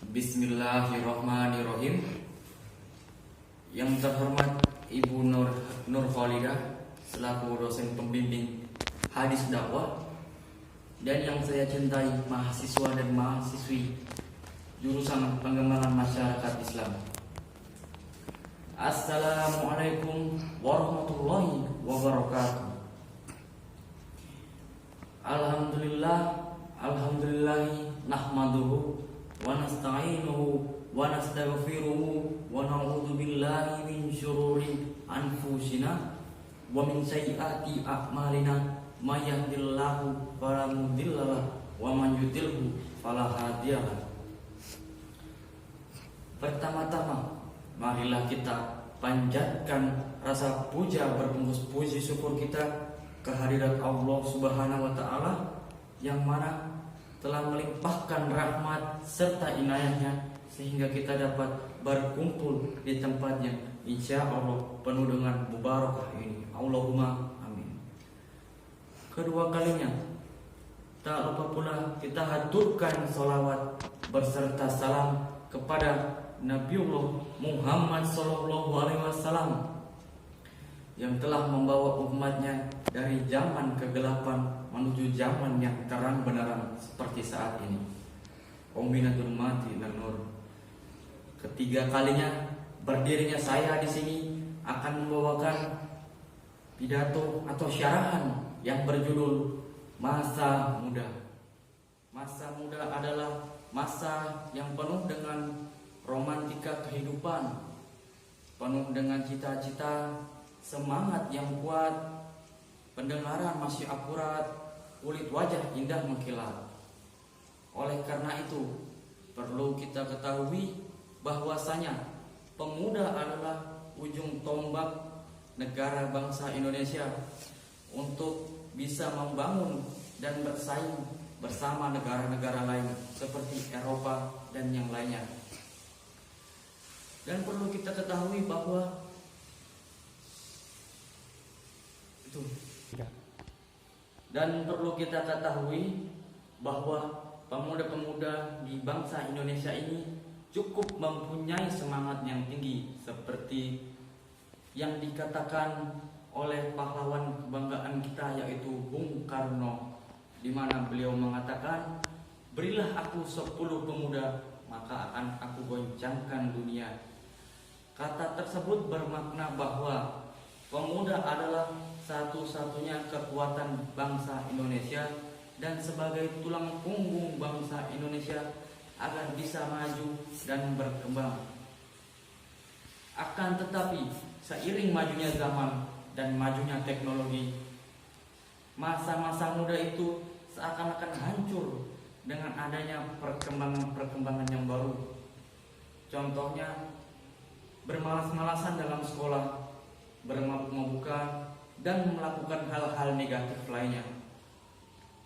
Bismillahirrahmanirrahim. Yang terhormat Ibu Nur Khalidah selaku dosen pembimbing hadis dakwah, dan yang saya cintai mahasiswa dan mahasiswi jurusan pengembangan masyarakat Islam. Assalamualaikum warahmatullahi wabarakatuh. Alhamdulillahi nahmaduhu wa nasta'inuhu wa nastaghfiruhu wa na'udzu billahi min syururi anfusina wa min sayyiati a'malina may yahdihillahu fala mudhillalah wa man yudhlilhu fala hadiyalah. Pertama-tama, marilah kita panjatkan rasa puja berbungkus puji syukur kita kehadirat Allah Subhanahu wa taala yang mana telah melimpahkan rahmat serta inayahnya sehingga kita dapat berkumpul di tempat yang insya Allah penuh dengan mubarakah ini. Allahumma amin. Kedua kalinya, tak lupa pula kita haturkan salawat berserta salam kepada Nabiullah Muhammad SAW yang telah membawa umatnya dari zaman kegelapan menuju zaman yang terang benderang seperti saat ini. Ominatul mati dan nur. Ketiga kalinya berdirinya saya di sini akan membawakan pidato atau syarahan yang berjudul Masa Muda. Masa muda adalah masa yang penuh dengan romantika kehidupan, penuh dengan cita-cita, semangat yang kuat, pendengaran masih akurat, kulit wajah indah mengkilat. Oleh karena itu, perlu kita ketahui bahwasanya pemuda adalah ujung tombak negara bangsa Indonesia untuk bisa membangun dan bersaing bersama negara-negara lain seperti Eropa dan yang lainnya. Dan perlu kita ketahui bahwa pemuda-pemuda di bangsa Indonesia ini cukup mempunyai semangat yang tinggi seperti yang dikatakan oleh pahlawan kebanggaan kita yaitu Bung Karno, di mana beliau mengatakan, "Berilah aku 10 pemuda, maka akan aku goncangkan dunia." Kata tersebut bermakna bahwa pemuda adalah satu-satunya kekuatan bangsa Indonesia dan sebagai tulang punggung bangsa Indonesia agar bisa maju dan berkembang. Akan tetapi seiring majunya zaman dan majunya teknologi, masa-masa muda itu seakan-akan hancur dengan adanya perkembangan yang baru. Contohnya, bermalas-malasan dalam sekolah, bermabuk-mabukan, dan melakukan hal-hal negatif lainnya.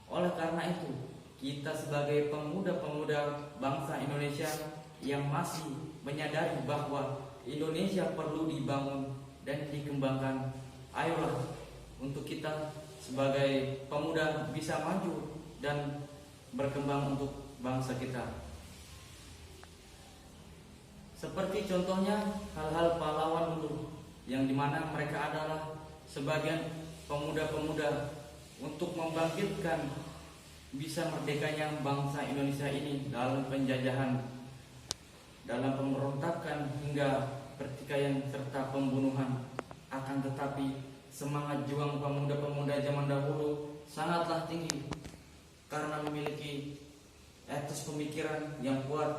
Oleh karena itu, kita sebagai pemuda-pemuda bangsa Indonesia yang masih menyadari bahwa Indonesia perlu dibangun dan dikembangkan, ayolah untuk kita sebagai pemuda bisa maju dan berkembang untuk bangsa kita. Seperti contohnya hal-hal pahlawan dulu, yang dimana mereka adalah sebagian pemuda-pemuda untuk membangkitkan bisa merdekanya bangsa Indonesia ini dalam penjajahan, dalam pemberontakan hingga pertikaian serta pembunuhan. Akan tetapi semangat juang pemuda-pemuda zaman dahulu sangatlah tinggi karena memiliki etos pemikiran yang kuat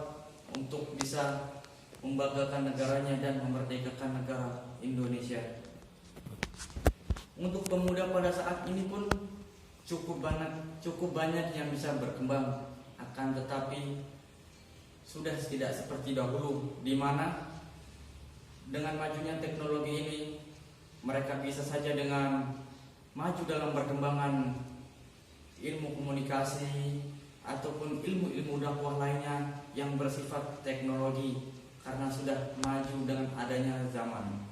untuk bisa membanggakan negaranya dan memerdekakan negara Indonesia. Untuk pemuda pada saat ini pun cukup banyak yang bisa berkembang, akan tetapi sudah tidak seperti dahulu, di mana dengan majunya teknologi ini mereka bisa saja dengan maju dalam perkembangan ilmu komunikasi ataupun ilmu-ilmu dakwah lainnya yang bersifat teknologi, karena sudah maju dengan adanya zaman.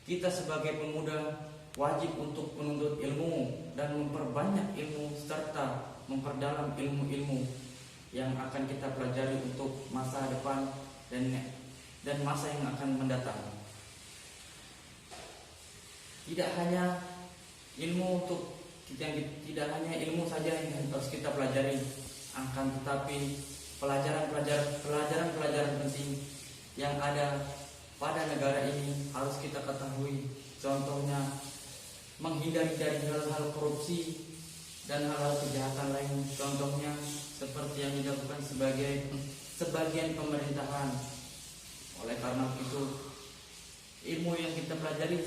Kita sebagai pemuda wajib untuk menuntut ilmu dan memperbanyak ilmu serta memperdalam ilmu-ilmu yang akan kita pelajari untuk masa depan dan masa yang akan mendatang. Tidak hanya ilmu tidak hanya ilmu saja yang harus kita pelajari, akan tetapi pelajaran penting yang ada pada negara ini harus kita ketahui. Contohnya menghindari dari hal-hal korupsi dan hal-hal kejahatan lain. Contohnya seperti yang dilakukan sebagian pemerintahan. Oleh karena itu, ilmu yang kita pelajari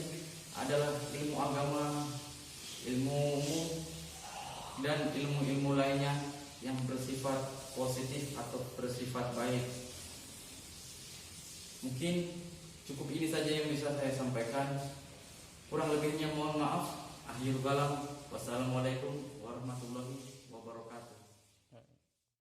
adalah ilmu agama, ilmu umum, dan ilmu-ilmu lainnya yang bersifat positif atau bersifat baik. Mungkin cukup ini saja yang bisa saya sampaikan. Kurang lebihnya mohon maaf. Akhirul kalam. Wassalamualaikum warahmatullahi wabarakatuh.